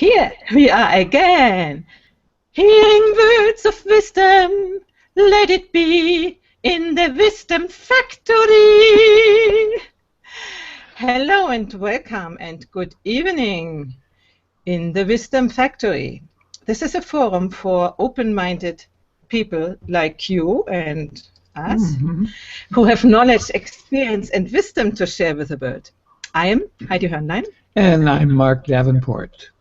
Here we are again, hearing words of wisdom, let it be in the Wisdom Factory. Hello and welcome and good evening in the Wisdom Factory. This is a forum for open-minded people like you and us who have knowledge, experience and wisdom to share with the world. I am Heidi Hörnlein. And I'm Mark Davenport.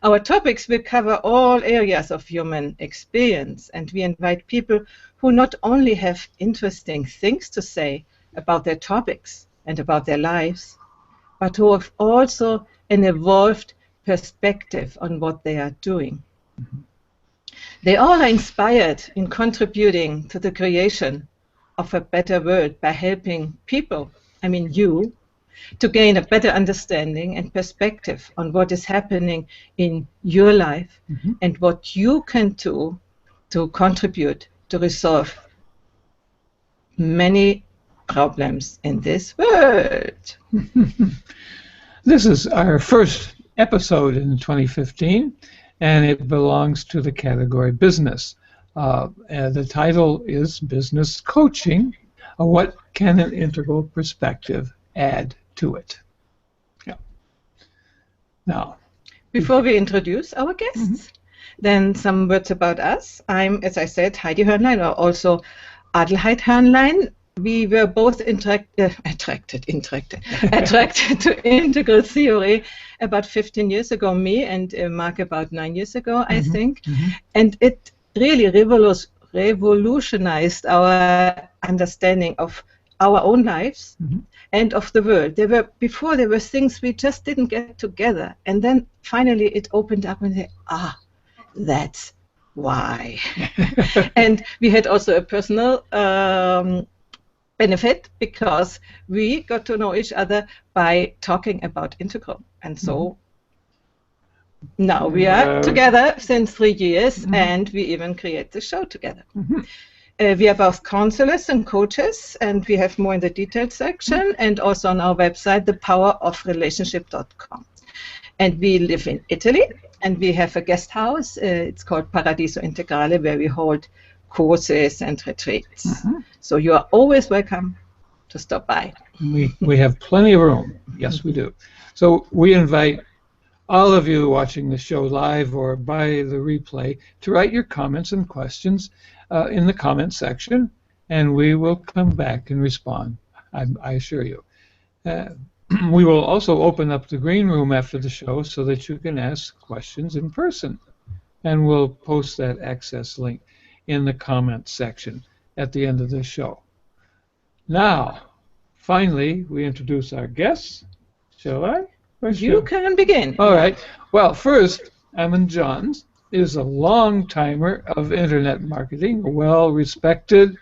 Our topics will cover all areas of human experience, and we invite people who not only have interesting things to say about their topics and about their lives, but who have also an evolved perspective on what they are doing. They all are inspired in contributing to the creation of a better world by helping people, I mean you, to gain a better understanding and perspective on what is happening in your life and what you can do to contribute to resolve many problems in this world. This is our first episode in 2015, and it belongs to the category business. The title is Business Coaching. What can an integral perspective add to it? Yeah. Now, before we introduce our guests, then some words about us. I'm, as I said, Heidi Hörnlein, or also Adelheid Hörnlein. We were both attracted to integral theory about 15 years ago, me and Mark about 9 years ago, I think. And it really revolutionized our understanding of our own lives and of the world. Before there were things we just didn't get together, and then finally it opened up and said, that's why. And we had also a personal benefit because we got to know each other by talking about integral, and so now we are together since 3 years, and we even create the show together. We are both counselors and coaches, and we have more in the detailed section, and also on our website, thepowerofrelationship.com. And we live in Italy, and we have a guest house. It's called Paradiso Integrale, where we hold courses and retreats. So you are always welcome to stop by. We have plenty of room. Yes, we do. So we invite all of you watching the show live or by the replay to write your comments and questions in the comment section, and we will come back and respond, I assure you. We will also open up the green room after the show so that you can ask questions in person, and we'll post that access link in the comment section at the end of the show. Now, finally, we introduce our guests. Shall I? You can begin. All right. Well, first, Ammon Johns is a long-timer of internet marketing, well-respected,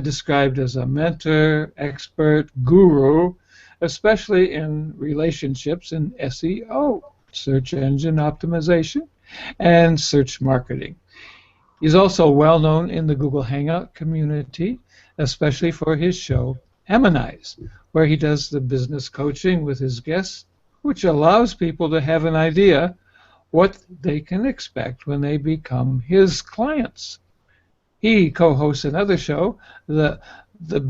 described as a mentor, expert, guru, especially in relationships in SEO, search engine optimization, and search marketing. He's also well-known in the Google Hangout community, especially for his show, Ammonize, where he does the business coaching with his guests, which allows people to have an idea what they can expect when they become his clients. He co-hosts another show, the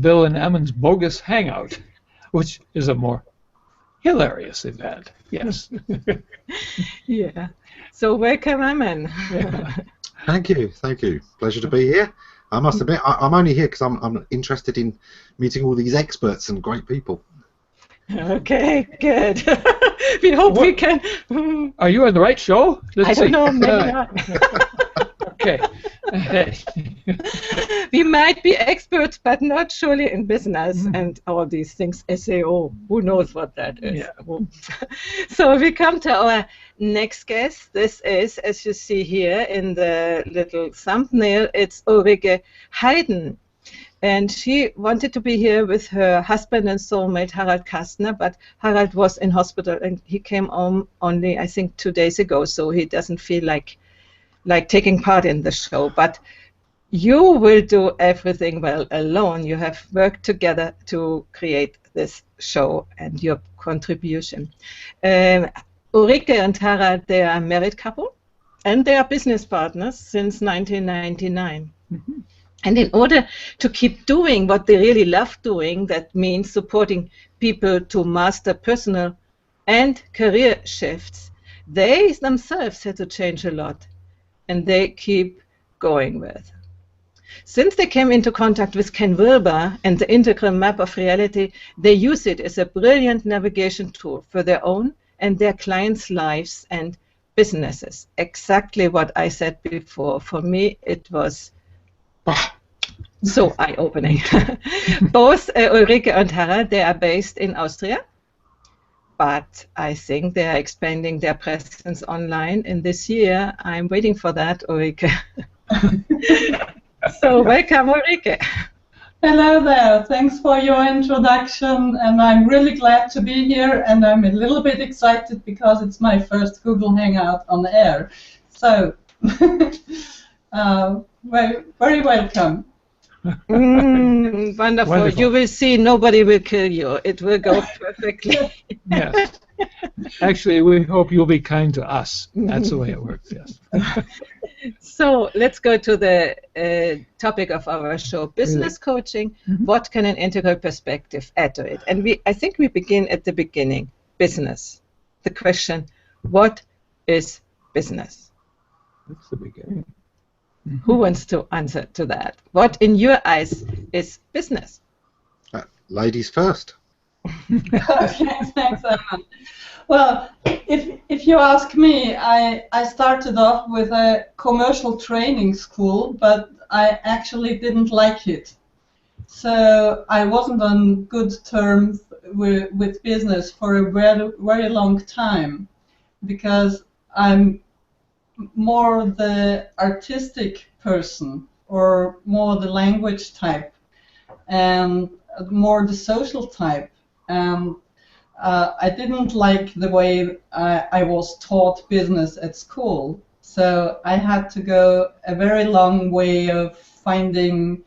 Bill and Ammon's Bogus Hangout, which is a more hilarious event. Yes. Yeah. So welcome, Ammon. Thank you. Pleasure to be here. I must admit, I'm only here because I'm interested in meeting all these experts and great people. Okay, good. We hope we can. Are you on the right show? I don't know, maybe not. Okay. We might be experts, but not surely in business and all these things. SEO, who knows what that is? Yeah. So we come to our next guest. This is, as you see here in the little thumbnail, it's Ulrike Heiden. And she wanted to be here with her husband and soulmate, Harald Kastner, but Harald was in hospital and he came home only, I think, 2 days ago, so he doesn't feel like taking part in the show. But you will do everything well alone. You have worked together to create this show and your contribution. Ulrike and Tara, they are a married couple, and they are business partners since 1999. Mhm. And in order to keep doing what they really love doing, that means supporting people to master personal and career shifts, they themselves had to change a lot, and they keep going with. Since they came into contact with Ken Wilber and the integral map of reality, they use it as a brilliant navigation tool for their own and their clients' lives and businesses. Exactly what I said before. For me, it was so eye-opening. Both Ulrike and Tara, they are based in Austria, but I think they are expanding their presence online in this year. I'm waiting for that, Ulrike. So welcome, Ulrike. Hello there. Thanks for your introduction, and I'm really glad to be here, and I'm a little bit excited because it's my first Google Hangout on the air. So, very welcome. Wonderful. Wonderful. You will see nobody will kill you. It will go perfectly. Yes. Actually, we hope you'll be kind to us. That's the way it works, yes. So let's go to the topic of our show, business coaching. Mhm. What can an integral perspective add to it? And I think we begin at the beginning, business. The question, what is business? That's the beginning. Who wants to answer to that? What, in your eyes, is business? Ladies first. Thanks, Herman. Well, if you ask me, I started off with a commercial training school, but I actually didn't like it. So I wasn't on good terms with business for a very, very long time, because I'm more the artistic person, or more the language type, and more the social type. And I didn't like the way I was taught business at school. So I had to go a very long way of finding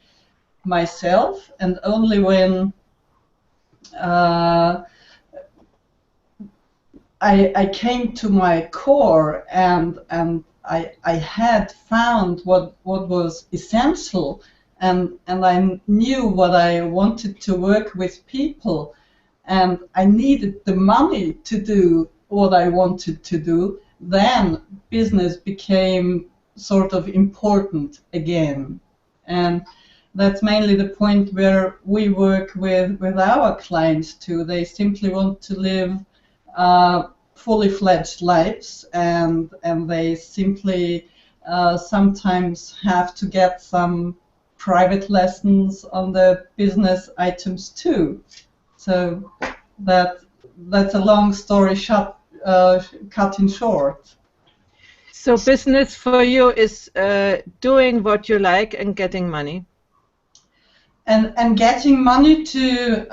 myself, and only when I came to my core, and I had found what was essential, and I knew what I wanted to work with people, and I needed the money to do what I wanted to do, then business became sort of important again. And that's mainly the point where we work with our clients too. They simply want to live fully fledged lives, and they simply sometimes have to get some private lessons on the business items too. So that's a long story cut in short. So business for you is doing what you like and getting money. And getting money to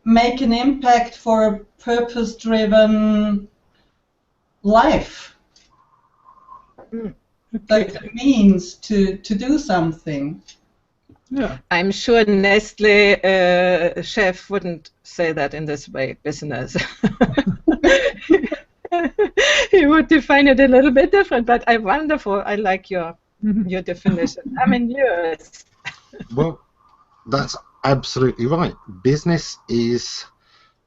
make an impact for a purpose-driven life. That's a means to do something. Yeah. I'm sure Nestle chef wouldn't say that in this way, business. He would define it a little bit different, but wonderful. I like your definition. I mean, yours. Well, that's absolutely right. Business is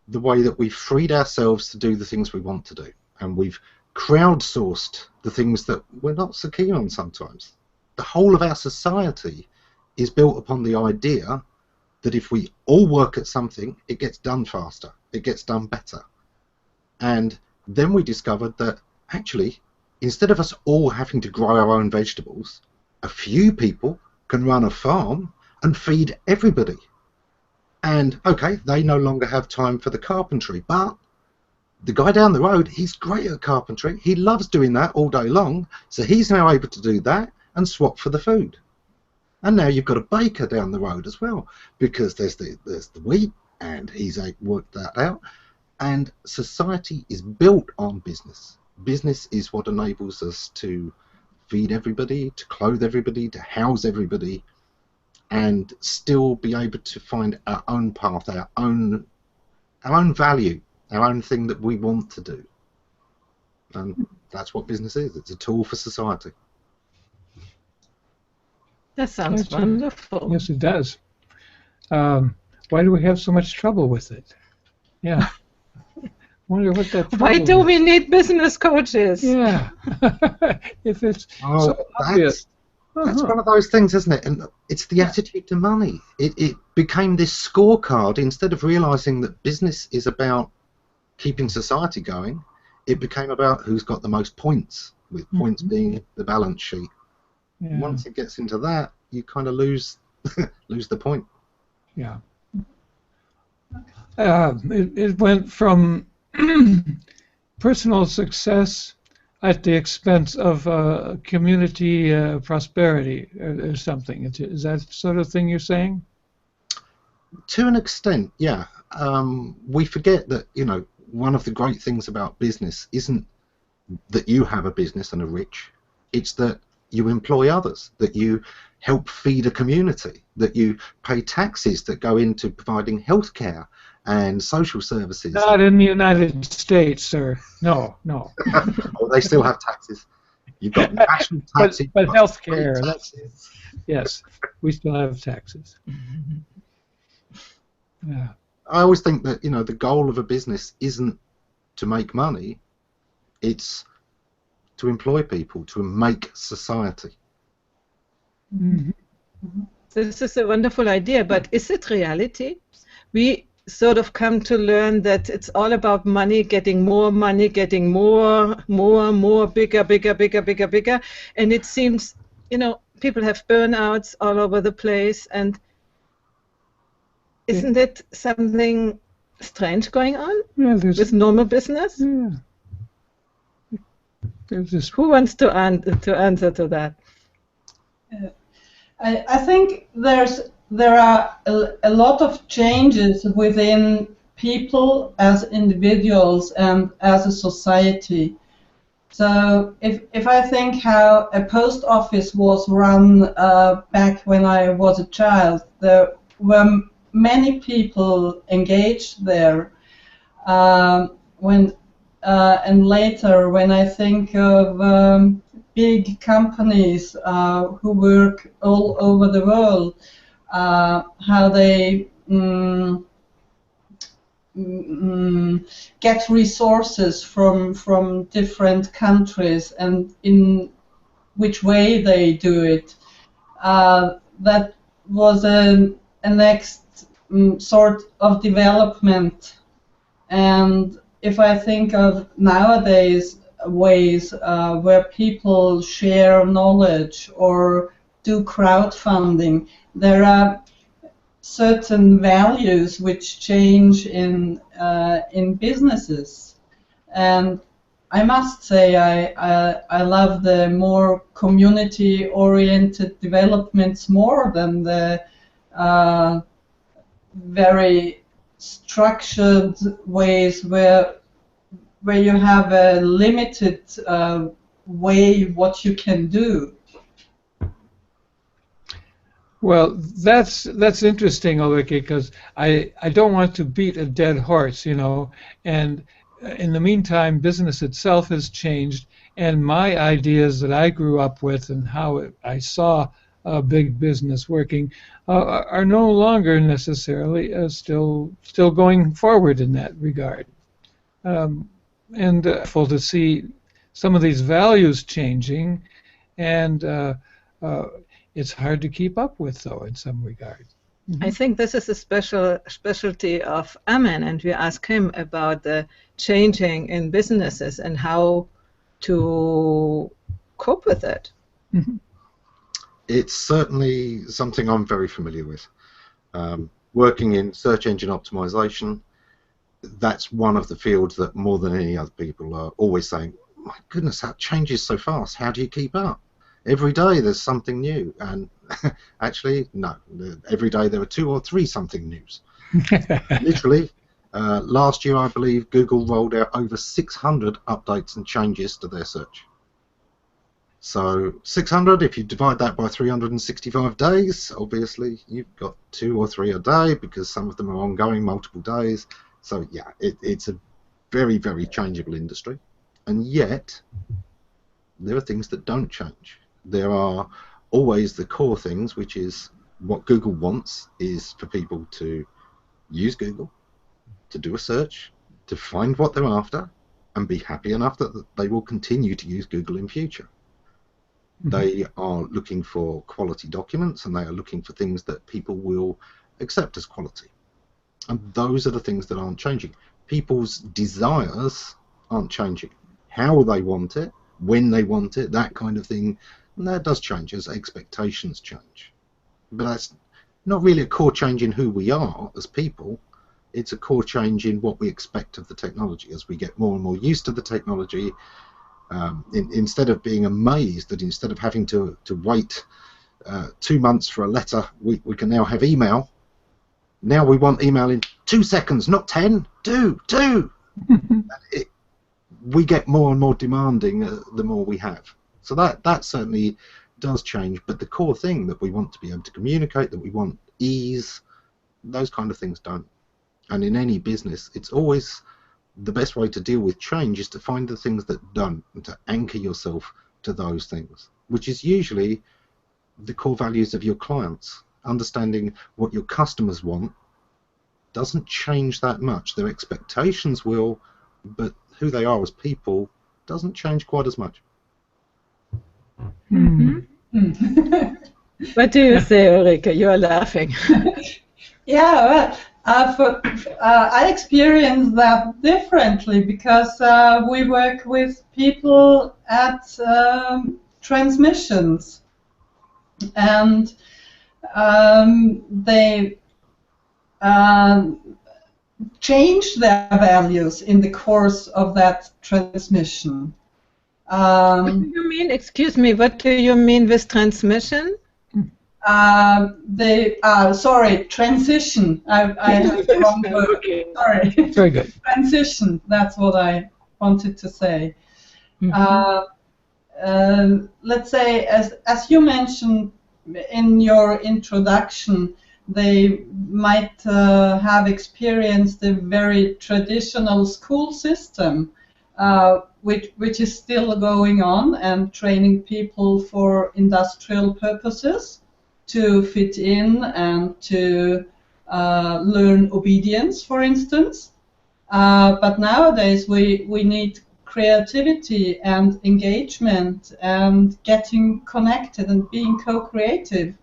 the way that we've freed ourselves to do the things we want to do, and we've crowdsourced the things that we're not so keen on sometimes. The whole of our society is built upon the idea that if we all work at something, it gets done faster, it gets done better. And then we discovered that actually, instead of us all having to grow our own vegetables, a few people can run a farm and feed everybody. And okay, they no longer have time for the carpentry, but the guy down the road, he's great at carpentry, he loves doing that all day long, so he's now able to do that and swap for the food. And now you've got a baker down the road as well, because there's the wheat, and he's worked that out. And society is built on business. Business is what enables us to feed everybody, to clothe everybody, to house everybody, and still be able to find our own path, our own value, our own thing that we want to do. And that's what business is. It's a tool for society. That sounds wonderful. Yes, it does. Why do we have so much trouble with it? Yeah. Wonder what that. Why do we need business coaches? Yeah. If it's so obvious. That's one of those things, isn't it? And it's the attitude to money. It became this scorecard. Instead of realizing that business is about keeping society going, it became about who's got the most points, with points being the balance sheet. Yeah. Once it gets into that, you kind of lose the point. Yeah. It went from personal success at the expense of community prosperity or something. Is that sort of thing you're saying? To an extent, yeah. We forget that, one of the great things about business isn't that you have a business and are rich. It's that you employ others, that you help feed a community, that you pay taxes that go into providing health care and social services. Not in the United States, sir. No. Oh, they still have taxes. You've got national taxes. But health care, yes, we still have taxes. Yeah. I always think that, the goal of a business isn't to make money, it's to employ people, to make society. This is a wonderful idea, but is it reality? We sort of come to learn that it's all about money, getting more, bigger, and it seems, people have burnouts all over the place, and isn't it something strange going on with normal business? Yeah. Who wants to answer to that? I think there are a lot of changes within people as individuals and as a society. So if I think how a post office was run back when I was a child, there were many people engaged there. And later, when I think of big companies who work all over the world, how they get resources from different countries and in which way they do it, that was a next sort of development. And if I think of nowadays ways where people share knowledge or do crowdfunding, there are certain values which change in businesses. And I must say I love the more community-oriented developments more than the very structured ways where you have a limited way what you can do. Well, that's interesting, Ulrike, because I don't want to beat a dead horse, and in the meantime, business itself has changed, and my ideas that I grew up with and how I saw big business working are no longer necessarily still going forward in that regard. And full to see some of these values changing, and it's hard to keep up with, though, in some regard. I think this is a specialty of Amen, and we ask him about the changing in businesses and how to cope with it. It's certainly something I'm very familiar with. Working in search engine optimization, that's one of the fields that more than any other people are always saying, my goodness, that changes so fast. How do you keep up? Every day there's something new. And actually, no. Every day there are 2 or 3 something news. Literally, last year I believe Google rolled out over 600 updates and changes to their search. So 600, if you divide that by 365 days, obviously you've got 2 or 3 a day because some of them are ongoing multiple days. So yeah, it's a very, very changeable industry, and yet there are things that don't change. There are always the core things, which is what Google wants is for people to use Google, to do a search, to find what they're after, and be happy enough that they will continue to use Google in future. They are looking for quality documents, and they are looking for things that people will accept as quality. And those are the things that aren't changing. People's desires aren't changing. How they want it, when they want it, that kind of thing, and that does change as expectations change. But that's not really a core change in who we are as people. It's a core change in what we expect of the technology. As we get more and more used to the technology, instead of being amazed that instead of having to wait 2 months for a letter, we can now have email. Now we want email in 2 seconds, not 10. Two. We get more and more demanding the more we have. So that certainly does change. But the core thing that we want to be able to communicate, that we want ease, those kind of things don't. And in any business, it's always the best way to deal with change is to find the things that don't, and to anchor yourself to those things, which is usually the core values of your clients. Understanding what your customers want doesn't change that much. Their expectations will, but who they are as people doesn't change quite as much. What do you say, Ulrike? You are laughing. Yeah, well, I experience that differently because we work with people at transmissions, and they change their values in the course of that transmission. What do you mean? Excuse me. What do you mean with transmission? Sorry, transition. I have the wrong word. Okay. Sorry. Very good. Transition. That's what I wanted to say. Let's say, as you mentioned in your introduction, they might have experienced a very traditional school system, which is still going on and training people for industrial purposes to fit in and to learn obedience, for instance. But nowadays we need creativity and engagement and getting connected and being co-creative.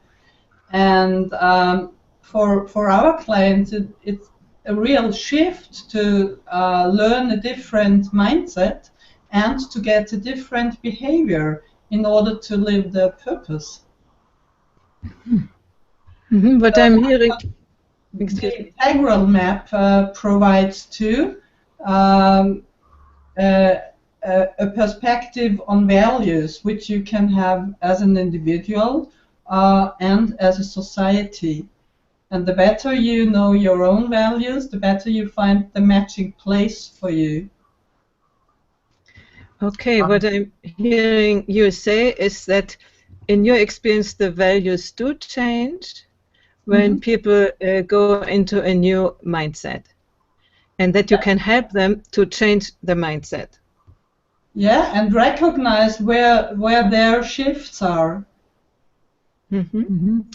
And for our clients, it's a real shift to learn a different mindset and to get a different behavior in order to live their purpose. What I'm hearing. The integral map provides too a perspective on values which you can have as an individual and as a society. And the better you know your own values, the better you find the matching place for you. Okay, what I'm hearing you say is that in your experience the values do change when people go into a new mindset, and that you can help them to change the mindset. Yeah, and recognize where their shifts are. Do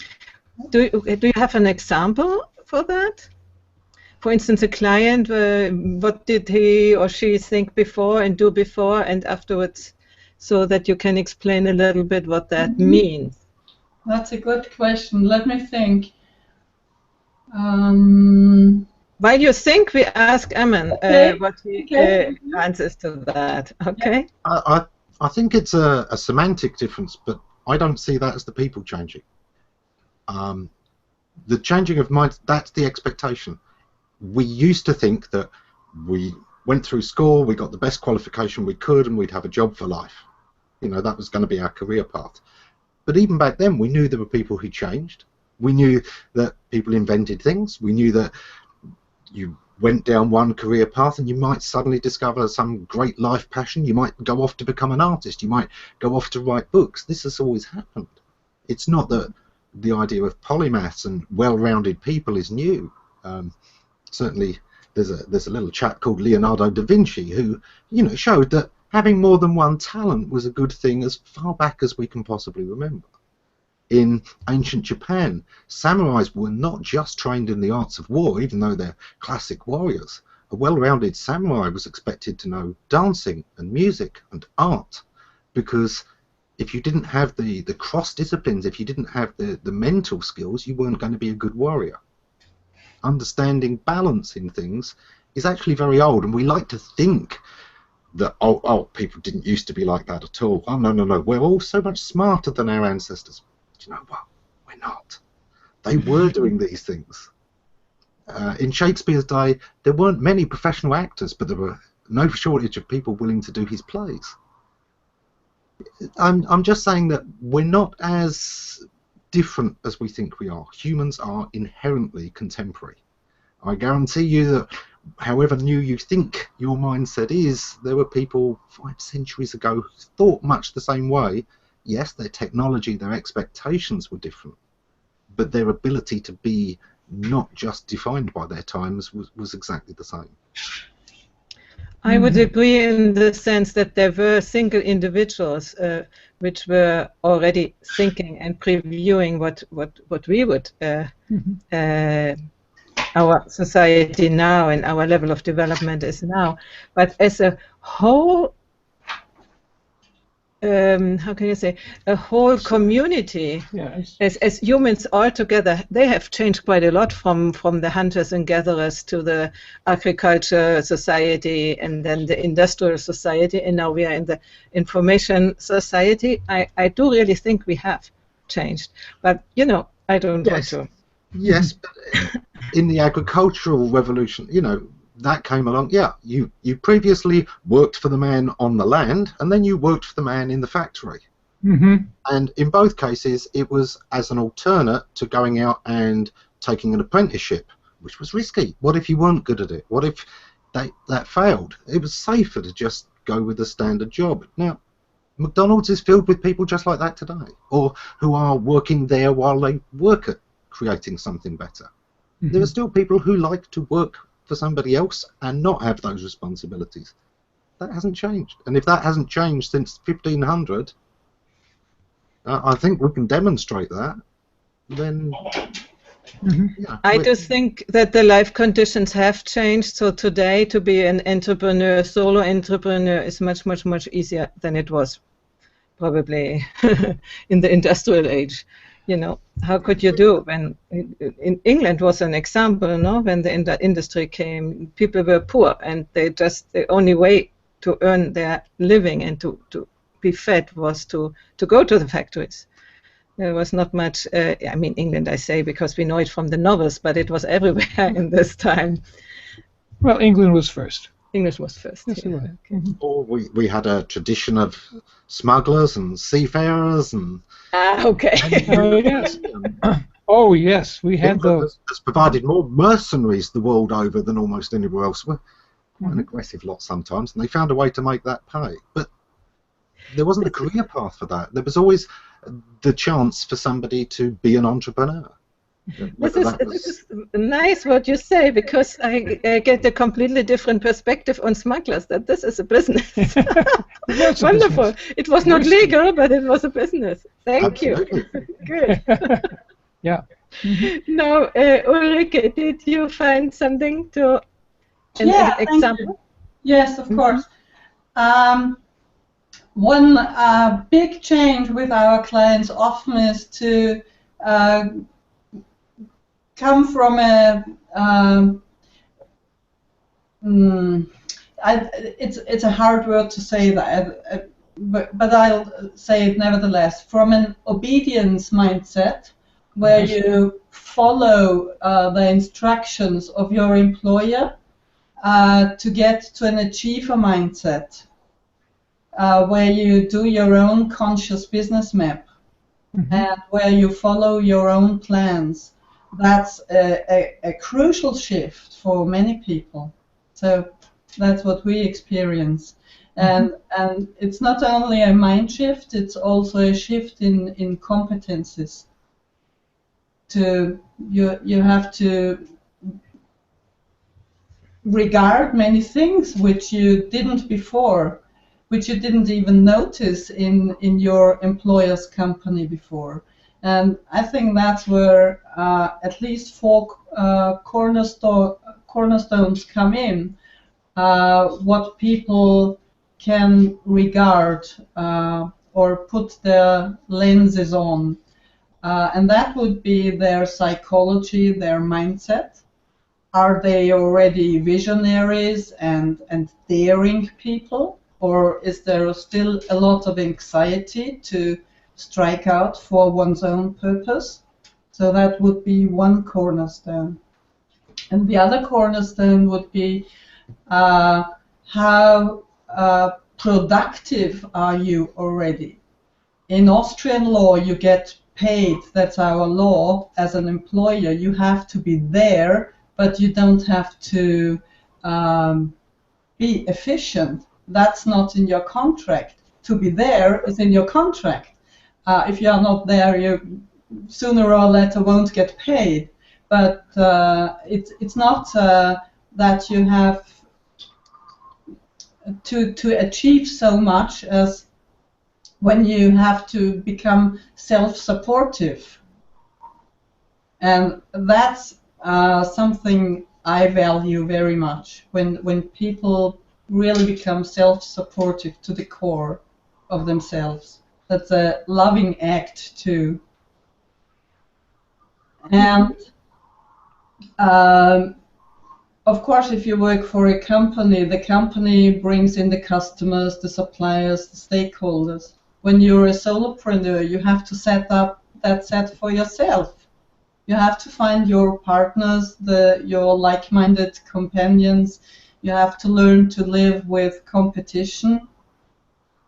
you have an example for that? For instance, a client, what did he or she think before and do before and afterwards, so that you can explain a little bit what that means? That's a good question. Let me think. While you think, we ask Eamon what he answers to that. Okay. I think it's a semantic difference, but I don't see that as the people changing. The changing of mind, that's the expectation. We used to think that we went through school, we got the best qualification we could, and we'd have a job for life. You know, that was going to be our career path. But even back then, we knew there were people who changed. We knew that people invented things. We knew that you went down one career path and you might suddenly discover some great life passion. You might go off to become an artist. You might go off to write books. This has always happened. It's not that the idea of polymaths and well-rounded people is new. Certainly there's a little chap called Leonardo da Vinci who, showed that having more than one talent was a good thing as far back as we can possibly remember. In ancient Japan, samurais were not just trained in the arts of war, even though they're classic warriors. A well-rounded samurai was expected to know dancing and music and art, because if you didn't have the cross disciplines, if you didn't have the mental skills, you weren't going to be a good warrior. Understanding balance in things is actually very old, and we like to think that people didn't used to be like that at all. Oh, no, we're all so much smarter than our ancestors. Do you know what? We're not. They were doing these things. In Shakespeare's day, there weren't many professional actors, but there were no shortage of people willing to do his plays. I'm just saying that we're not as different as we think we are. Humans are inherently contemporary. I guarantee you that however new you think your mindset is, there were people 5 centuries ago who thought much the same way. Yes, their technology, their expectations were different, but their ability to be not just defined by their times was exactly the same. I would agree in the sense that there were single individuals which were already thinking and previewing what we would our society now and our level of development is now. But as a whole, how can you say, a whole community, Yes. as humans all together, they have changed quite a lot from the hunters and gatherers to the agriculture society and then the industrial society, and now we are in the information society. I do really think we have changed, but I don't want to. Yes, but in the agricultural revolution, that came along. Yeah, you previously worked for the man on the land, and then you worked for the man in the factory. And in both cases, it was as an alternate to going out and taking an apprenticeship, which was risky. What if you weren't good at it? What if that failed? It was safer to just go with a standard job. Now, McDonald's is filled with people just like that today, or who are working there while they work at creating something better. There are still people who like to work for somebody else and not have those responsibilities. That hasn't changed. And if that hasn't changed since 1500, I think we can demonstrate that. Then, I just think that the life conditions have changed. So today, to be an entrepreneur, solo entrepreneur, is much, much, much easier than it was probably in the industrial age. How could you do when in England was an example, when the industry came, people were poor and the only way to earn their living and to be fed was to go to the factories. There was not much, England I say because we know it from the novels, but it was everywhere in this time. Well, England was first. English was first. Yes, Yeah. Okay. or we had a tradition of smugglers and seafarers and. Okay. Oh yes. Oh yes, we had those. Has provided more mercenaries the world over than almost anywhere else. We're quite an aggressive lot sometimes, and they found a way to make that pay. But there wasn't a career path for that. There was always the chance for somebody to be an entrepreneur. This is nice what you say, because I get a completely different perspective on smugglers, that this is a business. That's a Wonderful. business. It was not legal, but it was a business. Thank Absolutely. you. Good. Yeah. Now, Ulrike, did you find something to an Thank example? you. Yes, of course. One big change with our clients often is to come from it's a hard word to say that, but I'll say it nevertheless, from an obedience mindset where you follow the instructions of your employer to get to an achiever mindset where you do your own conscious business map and where you follow your own plans. That's a crucial shift for many people. So that's what we experience. And it's not only a mind shift, it's also a shift in competences. You have to regard many things which you didn't before, which you didn't even notice in your employer's company before. And I think that's where at least 4 cornerstones come in, what people can regard or put their lenses on. And that would be their psychology, their mindset. Are they already visionaries and daring people? Or is there still a lot of anxiety to strike out for one's own purpose? So that would be one cornerstone. And the other cornerstone would be how productive are you already? In Austrian law, you get paid, that's our law, as an employer. You have to be there, but you don't have to be efficient. That's not in your contract. To be there is in your contract. If you are not there, you sooner or later won't get paid. But it's not that you have to achieve so much as when you have to become self-supportive. And that's something I value very much, when people really become self-supportive to the core of themselves. That's a loving act too. And of course, if you work for a company, the company brings in the customers, the suppliers, the stakeholders. When you're a solopreneur, you have to set up that set for yourself. You have to find your partners, your like-minded companions. You have to learn to live with competition.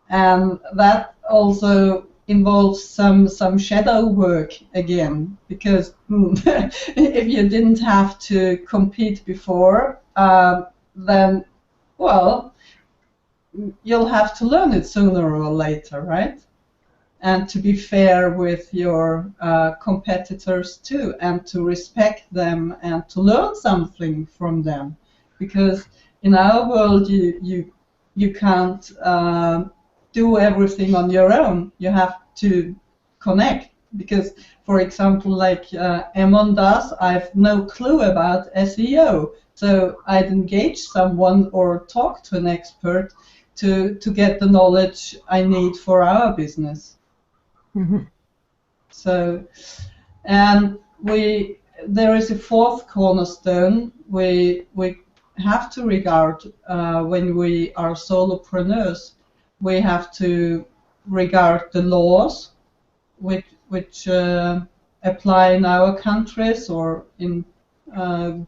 And that also involves some shadow work again, because if you didn't have to compete before, then, well, you'll have to learn it sooner or later, right? And to be fair with your competitors too, and to respect them and to learn something from them, because in our world you can't do everything on your own. You have to connect, because, for example, like Emon does, I've no clue about SEO, so I'd engage someone or talk to an expert to get the knowledge I need for our business. Mm-hmm. So, and there is a fourth cornerstone we have to regard when we are solopreneurs. We have to regard the laws which apply in our countries or in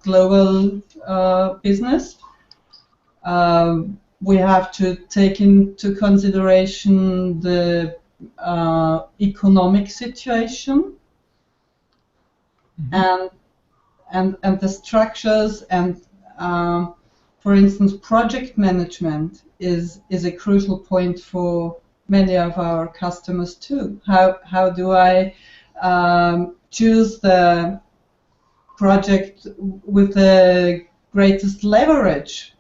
global business. We have to take into consideration the economic situation, mm-hmm. and the structures, and for instance, project management is a crucial point for many of our customers too. How do I choose the project with the greatest leverage?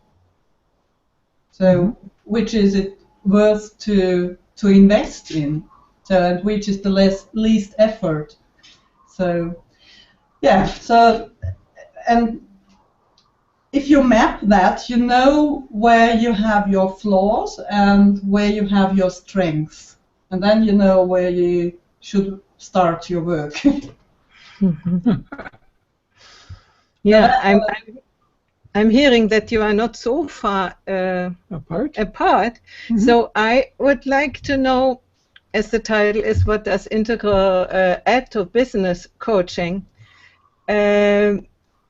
So, which is it worth to invest in? So, and which is the least effort? So, yeah. So, and if you map that, you know where you have your flaws and where you have your strengths, and then you know where you should start your work. Mm-hmm. Yeah, I'm hearing that you are not so far apart. Mm-hmm. So I would like to know, as the title is, what does Integral add to business coaching?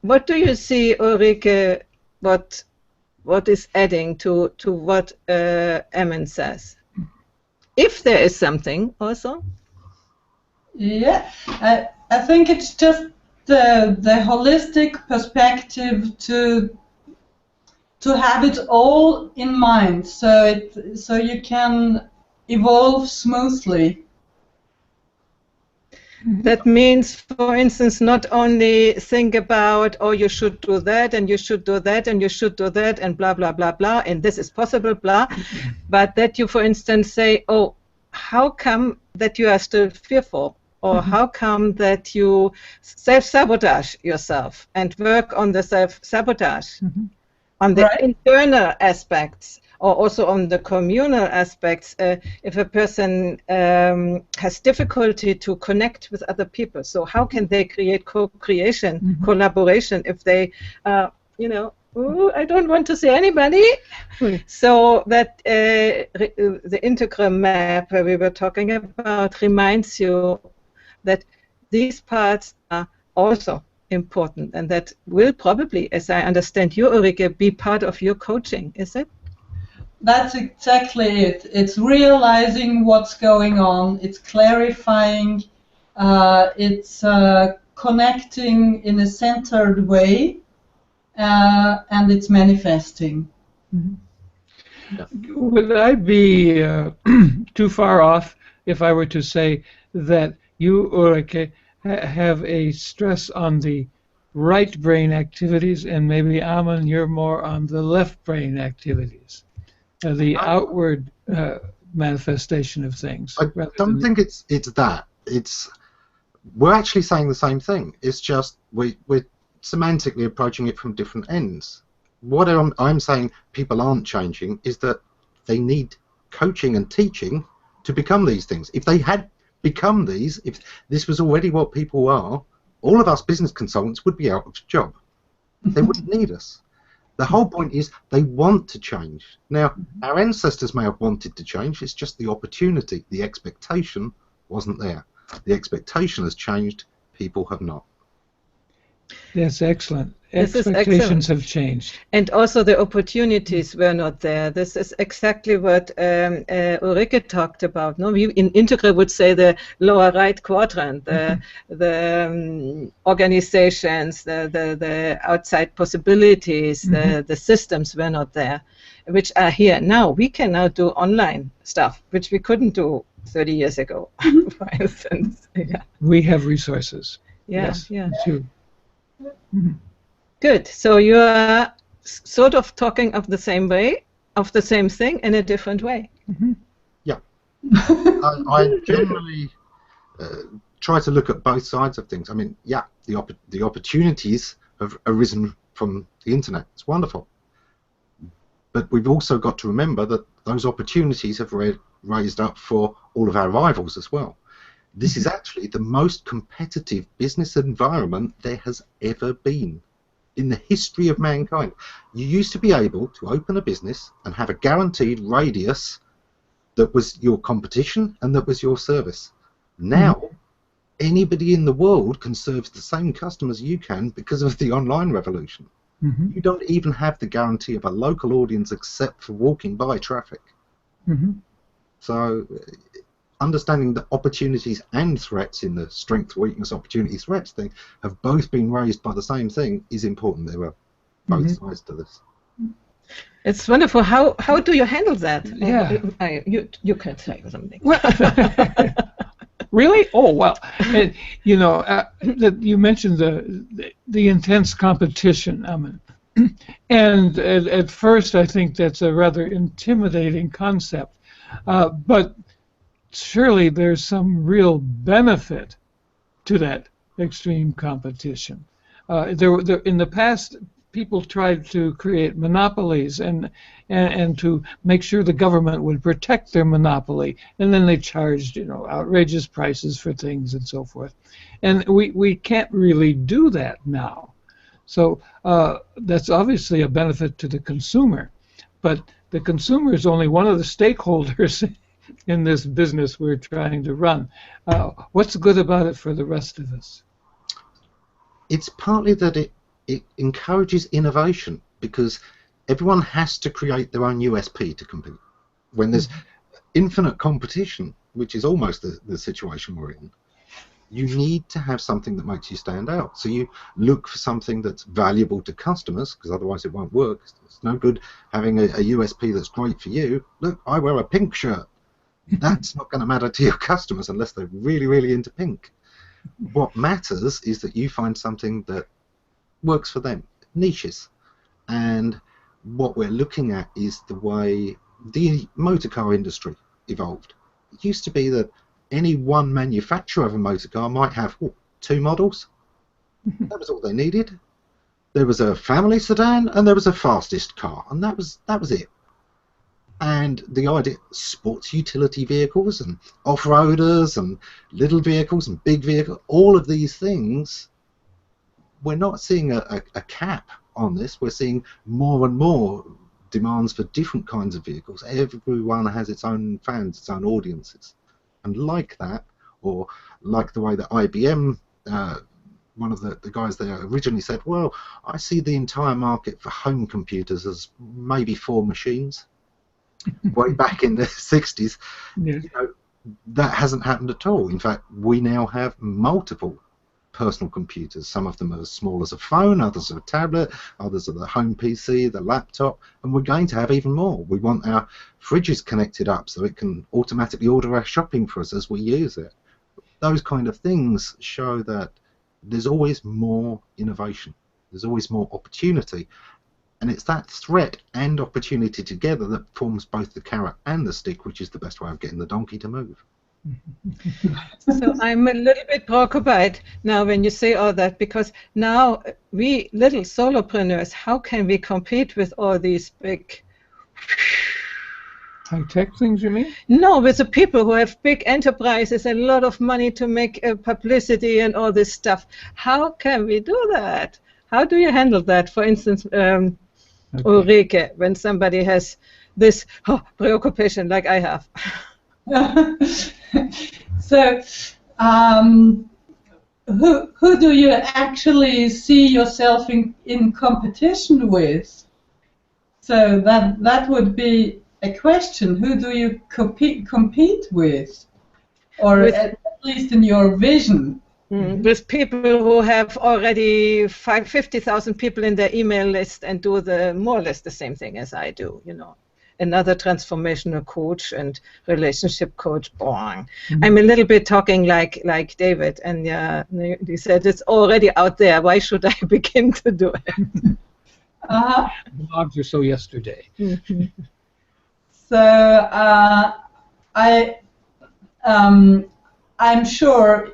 What do you see, Ulrike, what is adding to what Emon says? If there is something also? Yeah, I think it's just the holistic perspective to have it all in mind, so you can evolve smoothly. That means, for instance, not only think about, oh, you should do that, and you should do that, and you should do that, and blah, blah, blah, blah, and this is possible, blah, but that you, for instance, say, oh, how come that you are still fearful? Or how come that you self-sabotage yourself and work on the self-sabotage, on the internal aspects, or also on the communal aspects, if a person has difficulty to connect with other people. So how can they create co-creation, collaboration, if they, you know, ooh, I don't want to say anybody. So that the Integral map where we were talking about reminds you that these parts are also important, and that will probably, as I understand you, Ulrike, be part of your coaching, is it? That's exactly it. It's realizing what's going on, it's clarifying, it's connecting in a centered way, and it's manifesting. Would I be too far off if I were to say that you, Ulrike, have a stress on the right brain activities, and maybe Amon, you're more on the left brain activities, the outward manifestation of things? I don't think it's that. We're actually saying the same thing. It's just we're semantically approaching it from different ends. What I'm saying people aren't changing is that they need coaching and teaching to become these things. If they had become these, if this was already what people are, all of us business consultants would be out of job. They wouldn't need us. The whole point is they want to change. Now, our ancestors may have wanted to change, it's just the opportunity, the expectation wasn't there. The expectation has changed, people have not. That's excellent. Expectations have changed. And also the opportunities were not there. This is exactly what Ulrike talked about. No, we in Integral would say the lower right quadrant, the organizations, the outside possibilities, the systems were not there, which are here now. We can now do online stuff, which we couldn't do 30 years ago, for instance. Yeah. We have resources. Yeah, yes, yeah. Too. Good. So you are sort of talking of the same way, of the same thing in a different way. Yeah. I generally try to look at both sides of things. I mean, yeah, the opportunities have arisen from the internet. It's wonderful. But we've also got to remember that those opportunities have raised up for all of our rivals as well. This is actually the most competitive business environment there has ever been in the history of mankind. You used to be able to open a business and have a guaranteed radius that was your competition and that was your service. Now, anybody in the world can serve the same customers you can because of the online revolution. You don't even have the guarantee of a local audience except for walking by traffic. So understanding the opportunities and threats in the strength, weakness, opportunity, threats thing have both been raised by the same thing is important. There are both sides to this. It's wonderful. How do you handle that? Yeah. You can say something. Really? Oh, well, you know, you mentioned the intense competition, Amin. And at first I think that's a rather intimidating concept. But surely there's some real benefit to that extreme competition. In the past, people tried to create monopolies and to make sure the government would protect their monopoly, and then they charged, you know, outrageous prices for things and so forth. And we can't really do that now. So that's obviously a benefit to the consumer, but the consumer is only one of the stakeholders in this business we're trying to run. What's good about it for the rest of us? It's partly that it encourages innovation, because everyone has to create their own USP to compete. When there's infinite competition, which is almost the situation we're in, you need to have something that makes you stand out. So you look for something that's valuable to customers, because otherwise it won't work. It's no good having a USP that's great for you. Look, I wear a pink shirt. That's not going to matter to your customers unless they're really, really into pink. What matters is that you find something that works for them, niches. And what we're looking at is the way the motor car industry evolved. It used to be that any one manufacturer of a motor car might have 2 models. That was all they needed. There was a family sedan and there was a fastest car, and that was it. And the idea, sports utility vehicles and off-roaders and little vehicles and big vehicles, all of these things, we're not seeing a cap on this. We're seeing more and more demands for different kinds of vehicles. Everyone has its own fans, its own audiences. And like that, or like the way that IBM, one of the guys there originally said, well, I see the entire market for home computers as maybe 4 machines. Way back in the 60s, Yes. you know, that hasn't happened at all. In fact, we now have multiple personal computers. Some of them are as small as a phone, others are a tablet, others are the home PC, the laptop, and we're going to have even more. We want our fridges connected up so it can automatically order our shopping for us as we use it. Those kind of things show that there's always more innovation. There's always more opportunity. And it's that threat and opportunity together that forms both the carrot and the stick, which is the best way of getting the donkey to move. So I'm a little bit preoccupied now when you say all that, because now we little solopreneurs, how can we compete with all these big... High-tech things, you mean? No, with the people who have big enterprises, a lot of money to make publicity and all this stuff. How can we do that? How do you handle that? For instance, Ulrike, when somebody has this preoccupation like I have. So, who do you actually see yourself in competition with? So that would be a question. Who do you compete with? Or at least in your vision? With people who have already 50,000 people in their email list and do more or less the same thing as I do, you know. Another transformational coach and relationship coach. Boing. I'm a little bit talking like David, and he said it's already out there. Why should I begin to do it? Blogs are so yesterday. So I'm sure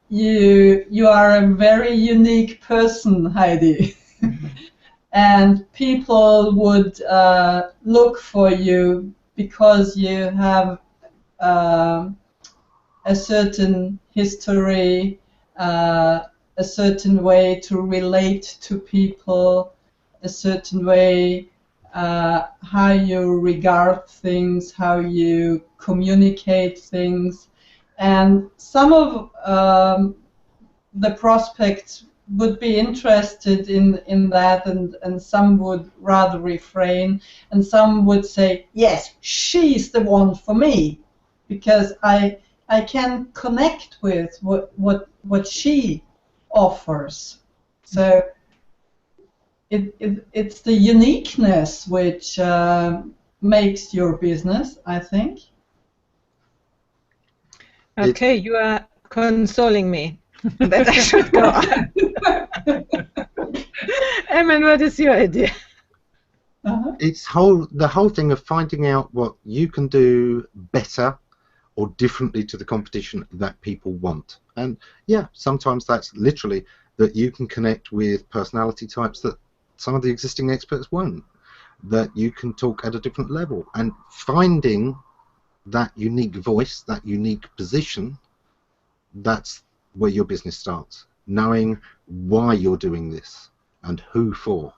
you are a very unique person, Heidi. And people would look for you because you have a certain history, a certain way to relate to people, a certain way how you regard things, how you communicate things. And some of the prospects would be interested in that, and some would rather refrain, and some would say, yes, she's the one for me, because I can connect with what she offers. So it's the uniqueness which makes your business, I think. Okay, you are consoling me that I should go on. Eamon, what is your idea? It's the whole thing of finding out what you can do better or differently to the competition that people want. And yeah, sometimes that's literally that you can connect with personality types that some of the existing experts won't, that you can talk at a different level, and finding that unique voice, that unique position, that's where your business starts. Knowing why you're doing this and who for,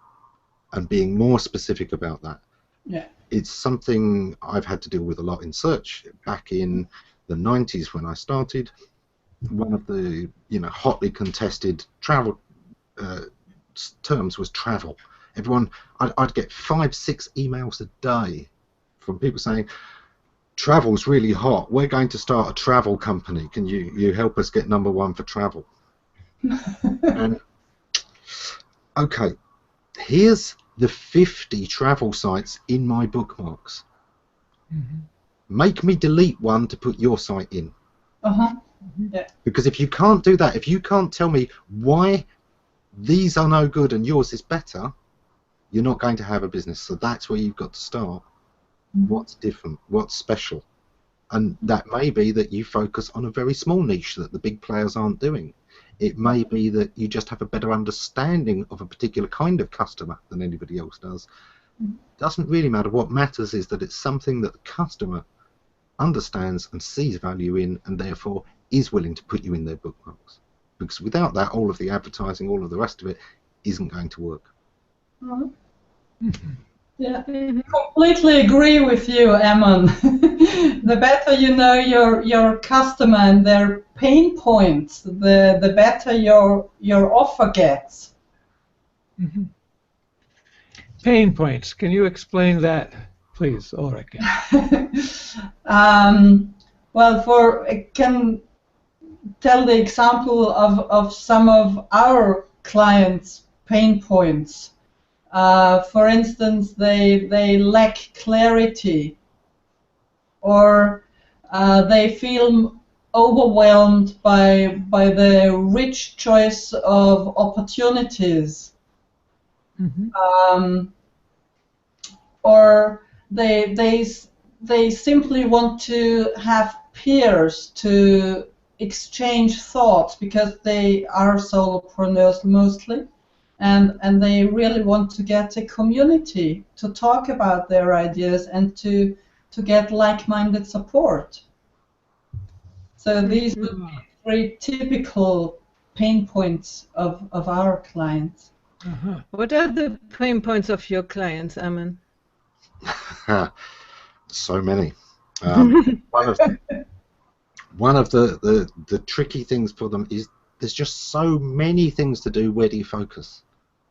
and being more specific about that. Yeah. It's something I've had to deal with a lot in search. Back in the 90s when I started, one of the hotly contested travel terms was travel. Everyone, I'd get 5-6 emails a day from people saying, travel's really hot, we're going to start a travel company, can you help us get #1 for travel? And okay, here's the 50 travel sites in my bookmarks. Make me delete one to put your site in. Yeah. Because if you can't do that, if you can't tell me why these are no good and yours is better, you're not going to have a business. So that's where you've got to start. What's different? What's special? And that may be that you focus on a very small niche that the big players aren't doing. It may be that you just have a better understanding of a particular kind of customer than anybody else does. Doesn't really matter. What matters is that it's something that the customer understands and sees value in, and therefore is willing to put you in their bookmarks. Because without that, all of the advertising, all of the rest of it, isn't going to work. Yeah, completely agree with you, Eamon. The better you know your customer and their pain points, the better your offer gets. Pain points. Can you explain that, please, Ulrike? Well, I can tell the example of some of our clients' pain points. For instance, they lack clarity, or they feel overwhelmed by the rich choice of opportunities, or they simply want to have peers to exchange thoughts because they are solopreneurs mostly. And they really want to get a community to talk about their ideas and to get like-minded support. So these would be 3 typical pain points of our clients. What are the pain points of your clients, Eamon? So many. One of the tricky things for them is there's just so many things to do. Where do you focus?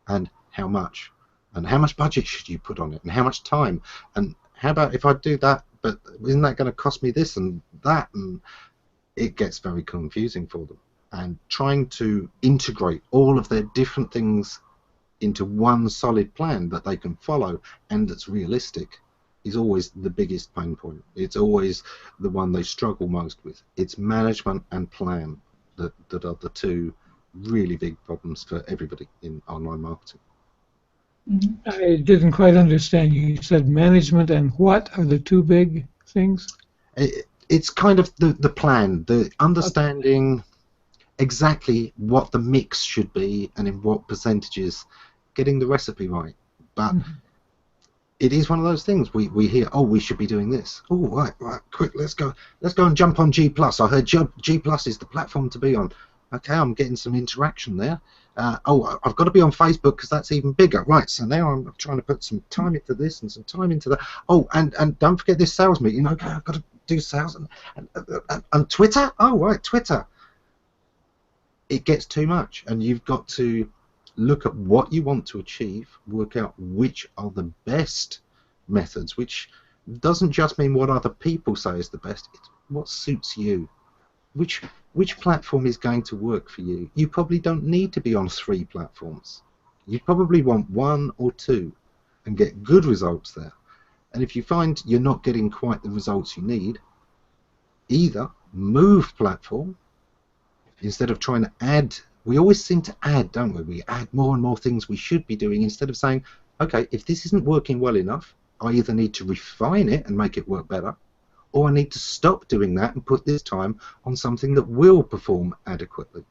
And how much? And how much budget should you put on it? And how much time? And how about if I do that, but isn't that going to cost me this and that? And it gets very confusing for them. And trying to integrate all of their different things into one solid plan that they can follow and that's realistic is always the biggest pain point. It's always the one they struggle most with. It's management and plan that are the 2 really big problems for everybody in online marketing. I didn't quite understand you. You said management and what are the 2 big things? It's kind of the plan, the understanding exactly what the mix should be and in what percentages, getting the recipe right. But it is one of those things we hear, oh, we should be doing this. Oh, right, quick, let's go and jump on G+. I heard G+ is the platform to be on. Okay, I'm getting some interaction there. Oh, I've got to be on Facebook because that's even bigger. Right, so now I'm trying to put some time into this and some time into that. Oh, and don't forget this sales meeting. Okay, I've got to do sales. And Twitter? Oh, right, Twitter. It gets too much, and you've got to look at what you want to achieve, work out which are the best methods, which doesn't just mean what other people say is the best, it's what suits you. Which platform is going to work for you? You probably don't need to be on 3 platforms. You probably want 1 or 2 and get good results there. And if you find you're not getting quite the results you need, either move platform instead of trying to add. We always seem to add, don't we? We add more and more things we should be doing instead of saying, okay, if this isn't working well enough, I either need to refine it and make it work better, or I need to stop doing that and put this time on something that will perform adequately.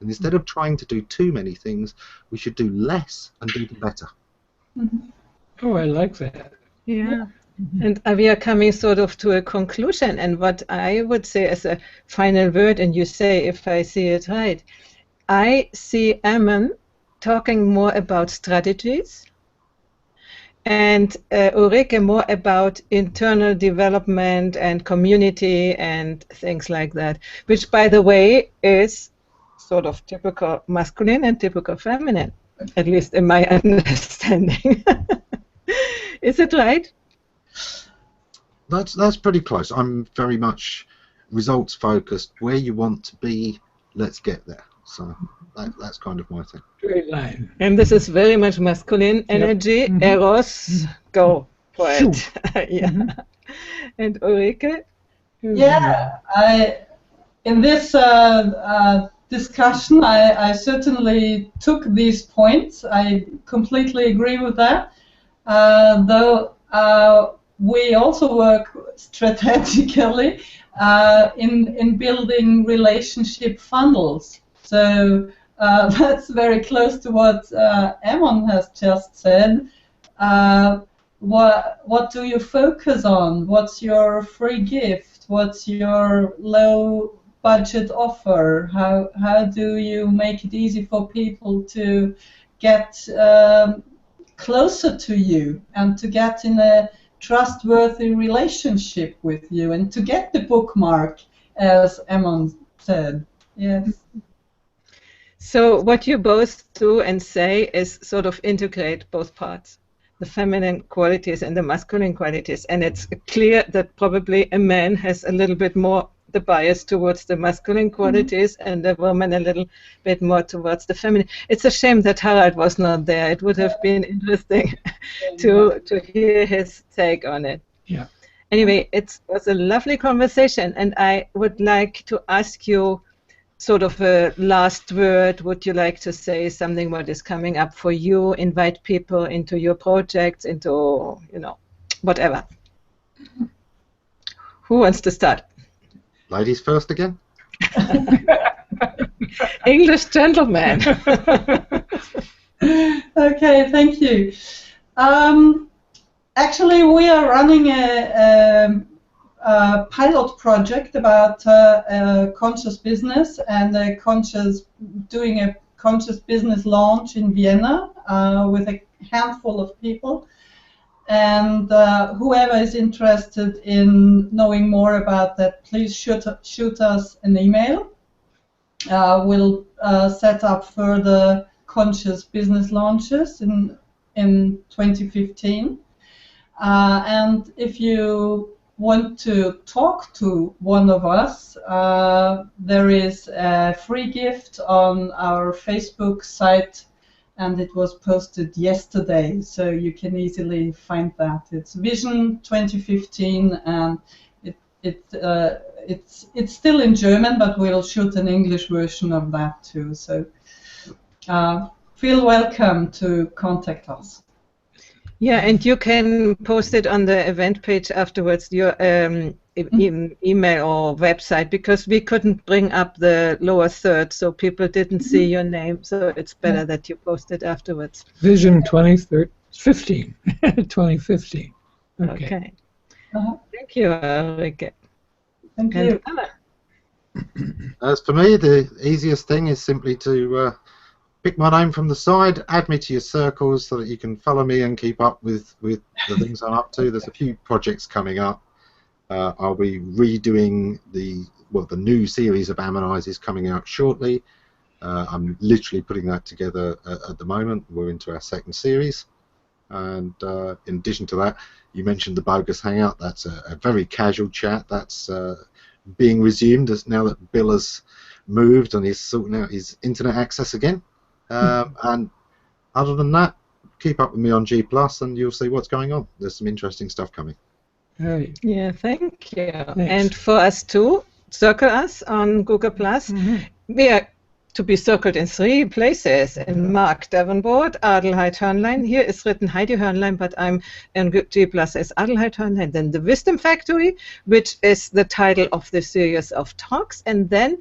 And instead of trying to do too many things, we should do less and do them better. Oh, I like that. Yeah. And we are coming sort of to a conclusion. And what I would say as a final word, and you say if I see it right, I see Eamon talking more about strategies, and Ulrike more about internal development and community and things like that, which, by the way, is sort of typical masculine and typical feminine, at least in my understanding. Is it right? That's pretty close. I'm very much results focused. Where you want to be, let's get there. So that's kind of my thing. Straight line. And this is very much masculine energy. Eros, go for it. Yeah. And Ulrike? Yeah, in this discussion, I certainly took these points. I completely agree with that. Though we also work strategically in building relationship funnels. So that's very close to what Emon has just said. What do you focus on? What's your free gift? What's your low budget offer? How do you make it easy for people to get closer to you and to get in a trustworthy relationship with you and to get the bookmark, as Emon said? Yes. So what you both do and say is sort of integrate both parts, the feminine qualities and the masculine qualities, and it's clear that probably a man has a little bit more the bias towards the masculine qualities and the woman a little bit more towards the feminine. It's a shame that Harald was not there. It would have been interesting to hear his take on it. Yeah. Anyway, it was a lovely conversation, and I would like to ask you sort of a last word. Would you like to say something what is coming up for you, invite people into your projects, into, you know, whatever? Who wants to start? Ladies first again? English gentleman. Okay, thank you. Actually, we are running a pilot project about conscious business and doing a conscious business launch in Vienna with a handful of people. And whoever is interested in knowing more about that, please shoot us an email. We'll set up further conscious business launches in 2015. And if you want to talk to one of us, there is a free gift on our Facebook site, and it was posted yesterday, so you can easily find that. It's Vision 2015, and it's still in German, but we'll shoot an English version of that too. So feel welcome to contact us. Yeah, and you can post it on the event page afterwards, your email or website, because we couldn't bring up the lower third, so people didn't see your name, so it's better that you post it afterwards. Vision 2015. 2015. Okay. Thank you, Ulrike. Thank you. As for me, the easiest thing is simply to pick my name from the side, add me to your circles so that you can follow me and keep up with the things I'm up to. There's a few projects coming up. I'll be redoing the new series of Ammonize is coming out shortly. I'm literally putting that together at the moment. We're into our second series. And in addition to that, you mentioned the Bogus Hangout. That's a very casual chat. That's being resumed as now that Bill has moved and he's sorting out his internet access again. And other than that, keep up with me on G+, and you'll see what's going on. There's some interesting stuff coming. Right. Yeah, thank you. Thanks. And for us too, circle us on Google+. We are to be circled in 3 places. In Mark Davenport, Adelheid Hörnlein. Here is written Heidi Hörnlein, but I'm in G+ as Adelheid Hörnlein. Then the Wisdom Factory, which is the title of the series of talks. And then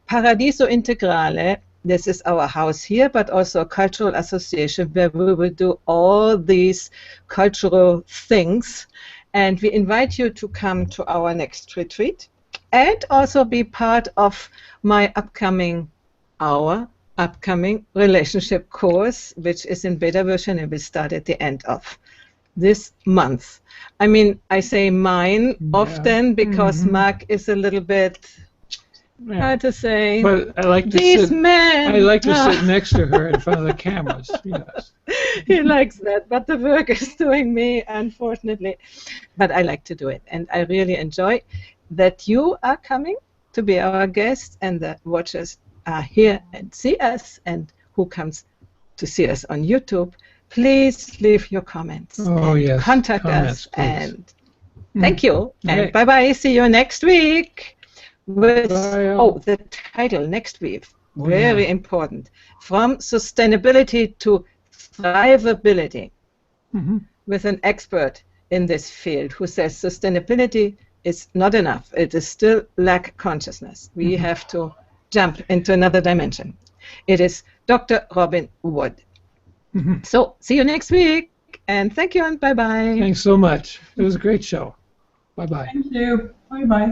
Paradiso Integrale. This is our house here, but also a cultural association where we will do all these cultural things. And we invite you to come to our next retreat and also be part of my upcoming relationship course, which is in beta version and will start at the end of this month. I mean, I say mine often because Mark is a little bit... hard to say. But I like to sit next to her in front of the cameras. Yes. He likes that, but the work is doing me, unfortunately. But I like to do it, and I really enjoy that you are coming to be our guest, and the watchers are here and see us, and who comes to see us on YouTube. Please leave your comments. Oh, and yes. Contact Comments, us, please. and thank you. And Right. bye-bye. See you next week. with, Bye, the title next week, very important, From Sustainability to Thrivability, with an expert in this field who says sustainability is not enough. It is still lack consciousness. We have to jump into another dimension. It is Dr. Robin Wood. So, see you next week, and thank you, and bye-bye. Thanks so much. It was a great show. Bye-bye. Thank you. Bye-bye.